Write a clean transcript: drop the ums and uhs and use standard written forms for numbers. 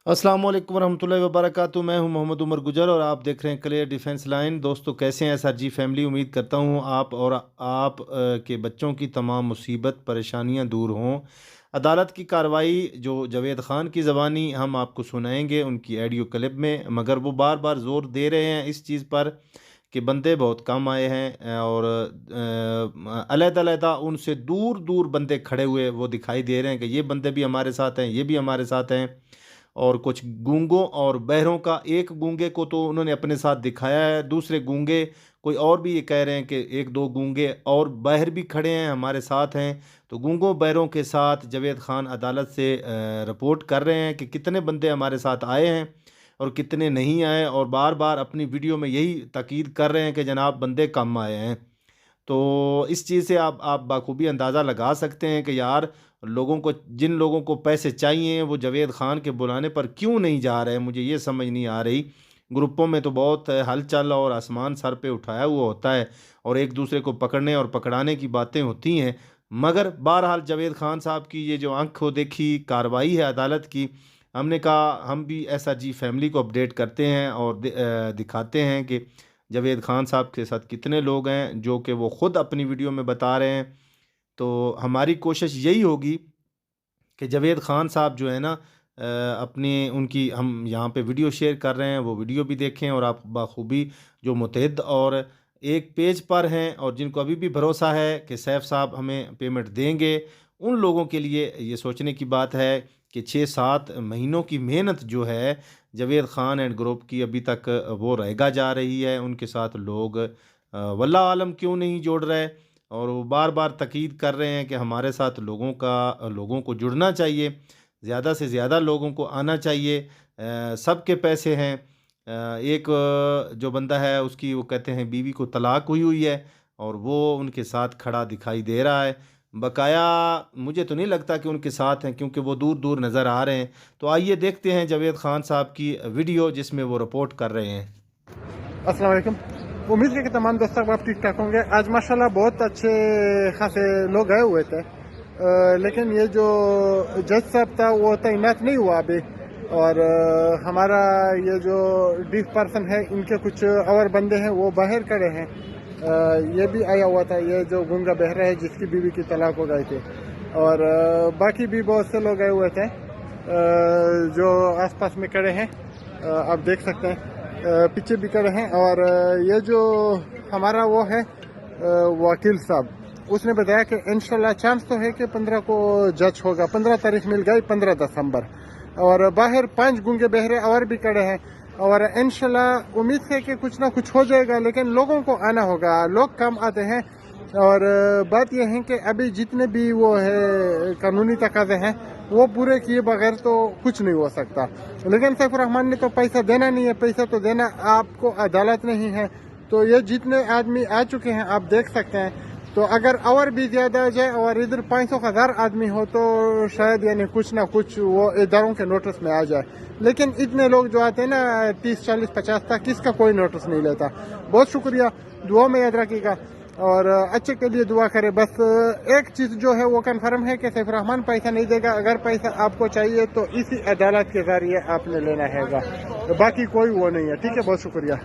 अस्सलाम वालेकुम रहमतुल्लाहि व बरकातुहू। मैं हूं मोहम्मद उमर गुजर और आप देख रहे हैं क्लियर डिफेंस लाइन। दोस्तों, कैसे हैं SRG फैमिली? उम्मीद करता हूं आप और आप के बच्चों की तमाम मुसीबत परेशानियां दूर हों। अदालत की कार्रवाई जो जावेद ख़ान की ज़बानी हम आपको सुनाएंगे उनकी ऑडियो क्लिप में, मगर वो बार बार ज़ोर दे रहे हैं इस चीज़ पर कि बंदे बहुत कम आए हैं और अलग-अलग उनसे दूर दूर बंदे खड़े हुए वो दिखाई दे रहे हैं कि ये बंदे भी हमारे साथ हैं, ये भी हमारे साथ हैं। और कुछ गूंगों और बहरों का, एक गूंगे को तो उन्होंने अपने साथ दिखाया है, दूसरे गूंगे कोई और भी ये कह रहे हैं कि एक दो गूंगे और बहर भी खड़े हैं हमारे साथ हैं। तो गूंगों बहरों के साथ जावेद ख़ान अदालत से रिपोर्ट कर रहे हैं कि कितने बंदे हमारे साथ आए हैं और कितने नहीं आए, और बार बार अपनी वीडियो में यही ताकीद कर रहे हैं कि जनाब बंदे कम आए हैं। तो इस चीज़ से आप बाखूबी अंदाज़ा लगा सकते हैं कि यार लोगों को, जिन लोगों को पैसे चाहिए वो जावेद ख़ान के बुलाने पर क्यों नहीं जा रहे हैं, मुझे ये समझ नहीं आ रही। ग्रुपों में तो बहुत हलचल और आसमान सर पे उठाया हुआ होता है और एक दूसरे को पकड़ने और पकड़ाने की बातें होती हैं, मगर बहरहाल जावेद ख़ान साहब की ये जो आंखों देखी कार्रवाई है अदालत की, हमने कहा हम भी SRG फैमिली को अपडेट करते हैं और दिखाते हैं कि जावेद ख़ान साहब के साथ कितने लोग हैं, जो कि वो ख़ुद अपनी वीडियो में बता रहे हैं। तो हमारी कोशिश यही होगी कि जावेद ख़ान साहब जो है ना, अपनी उनकी हम यहाँ पे वीडियो शेयर कर रहे हैं, वो वीडियो भी देखें और आप बाखूबी जो मुतहद और एक पेज पर हैं और जिनको अभी भी भरोसा है कि सैफ साहब हमें पेमेंट देंगे, उन लोगों के लिए ये सोचने की बात है कि 6-7 महीनों की मेहनत जो है जावेद ख़ान एंड ग्रुप की अभी तक वो रहेगा जा रही है। उनके साथ लोग वल्लाह आलम क्यों नहीं जोड़ रहे, और वो बार बार ताकीद कर रहे हैं कि हमारे साथ लोगों को जुड़ना चाहिए, ज़्यादा से ज़्यादा लोगों को आना चाहिए। सबके पैसे हैं। एक जो बंदा है उसकी, वो कहते हैं बीवी को तलाक हुई हुई है और वो उनके साथ खड़ा दिखाई दे रहा है। बकाया मुझे तो नहीं लगता कि उनके साथ हैं, क्योंकि वो दूर दूर नज़र आ रहे हैं। तो आइए देखते हैं जावेद ख़ान साहब की वीडियो जिसमें वो रिपोर्ट कर रहे हैं। अस्सलाम वालेकुम। उम्मीद है कि तमाम दोस्तों आप ठीक ठाक होंगे। आज माशाल्लाह बहुत अच्छे खासे लोग आए हुए थे, लेकिन ये जो जज साहब था वो तैनात नहीं हुआ अभी, और हमारा ये जो डीफ पर्सन है इनके कुछ और बंदे हैं वो बाहर खड़े हैं। ये भी आया हुआ था, ये जो गूंगा बहरा है जिसकी बीवी की तलाक हो गई थी, और बाकी भी बहुत से लोग आए हुए थे जो आसपास में खड़े हैं, आप देख सकते हैं। पीछे भी खड़े हैं, और ये जो हमारा वो है वकील साहब, उसने बताया कि इंशाल्लाह चांस तो है कि 15 को जज होगा। 15 तारीख मिल गई, 15 दिसंबर, और बाहर 5 गूंगे बहरे और भी खड़े हैं, और इंशाल्लाह उम्मीद है कि कुछ ना कुछ हो जाएगा, लेकिन लोगों को आना होगा। लोग कम आते हैं, और बात यह है कि अभी जितने भी वो है कानूनी तकाजे हैं वो पूरे किए बगैर तो कुछ नहीं हो सकता। लेकिन सैफ रहमान ने तो पैसा देना नहीं है, पैसा तो देना आपको अदालत नहीं है। तो ये जितने आदमी आ चुके हैं आप देख सकते हैं, तो अगर और भी ज्यादा आ जाए और इधर 500,000 आदमी हो तो शायद यानी कुछ ना कुछ वो इदारों के नोटिस में आ जाए। लेकिन इतने लोग जो आते हैं ना 30, 40, 50 तक, किसका कोई नोटिस नहीं लेता। बहुत शुक्रिया, दुआ में याद रखिएगा और अच्छे के लिए दुआ करें। बस एक चीज़ जो है वो कन्फर्म है कि सैफ रहमान पैसा नहीं देगा। अगर पैसा आपको चाहिए तो इसी अदालत के जरिए आपने लेना है, तो बाकी कोई वो नहीं है। ठीक है, बहुत शुक्रिया।